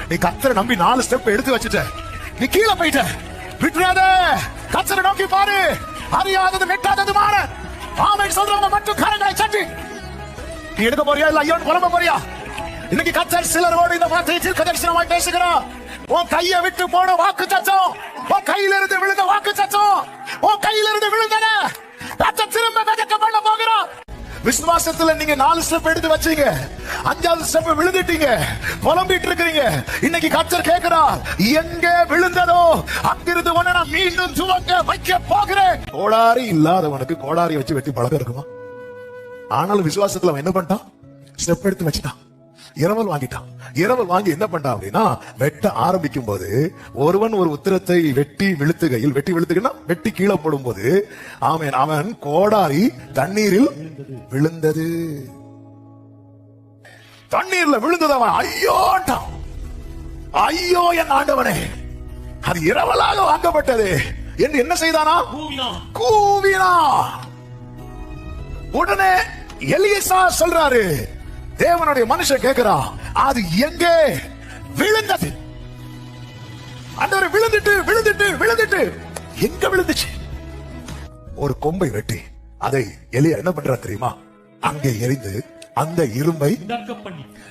நீ கர்த்தரை நம்பி 4 ஸ்டெப் எடுத்து வச்சுட்ட, நீ கீழே போயிட்ட. விட்டுறாத, கர்த்தரை நோக்கி பாரு. அறியாதது மெட்டாததுமான ஆமென் சொல்றவங்க மட்டும் கரங்களை தட்டி. நீ எடுக்க போறியா இல்ல ஐயோன்னு புலம்ப போறியா? இன்னைக்கு கர்த்தர் சிலரோடு இந்த வார்த்தையை தீர்க்கதரிசனமாய் பேசுகிறார். உன் கையை விட்டு போன வாக்கு சத்தம், உன் கையில இருந்து விழுந்த வாக்கு சத்தம், உன் கையில இருந்து விழுந்தன கர்த்தர் திரும்ப விதைக்க பண்ண போகிறார். விசுவாசத்துல நீங்க 4 ஸ்டெப் எடுத்து வச்சீங்க, 5வது ஸ்டெப் விழுந்துட்டீங்க, புலம்பிட்டு இருக்கிறீங்க. இன்னைக்கு கர்த்தர் கேட்கிறார், எங்கே விழுந்ததோ அங்கிருந்து உன்னை நான் மீண்டும் துவங்க வைக்க போகிறேன். கோடாரி இல்லாதவனுக்கு கோடாரி வச்சு வெட்டி பழக்கம் இருக்குமா? ஆனாலும் விசுவாசத்துல அவன் என்ன பண்ணிட்டான்? ஸ்டெப் எடுத்து வச்சுட்டான், இரவல் வாங்கிட்டான். இரவல் வாங்கி என்ன பண்ணான் அப்படின்னா, வெட்ட ஆரம்பிக்கும் போது ஒருவன் ஒரு உத்திரத்தை வெட்டி விழுத்துகையில், வெட்டி விழுத்துகைன்னா வெட்டி கீழே போடும் போது அவன் கோடாரி தண்ணீரில் விழுந்தது. தண்ணீர்ல விழுந்தது. அவன் ஐயோட்டான், ஐயோ என் ஆண்டவனே, அது இரவலாக வாங்கப்பட்டது என்று என்ன செய்தானா? கூவினா. உடனே எலியேசா சொல்றாரு, தேவனுடைய மனுஷன் கேட்கிறா, அது எங்கே விழுந்தது? ஆண்டவரே, விழுந்துட்டு விழுந்துட்டு விழுந்துட்டு எங்க விழுந்துச்சு? ஒரு கொம்பை வெட்டி அதை எலியா என்ன பண்றா தெரியுமா? அங்கே எரிந்து அந்த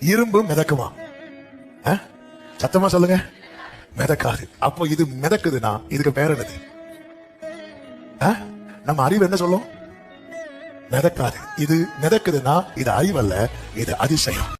இரும்பு மிதக்குமா? சத்தமா சொல்லுங்க, மிதக்காது. அப்போ இது மிதக்குதுன்னா இதுக்கு பேர் என்னது? நம்ம அறிவு என்ன சொல்லும்? மிதக்காது. இது மிதக்குதுன்னா இது அறிவல்ல, இது அதிசயம்.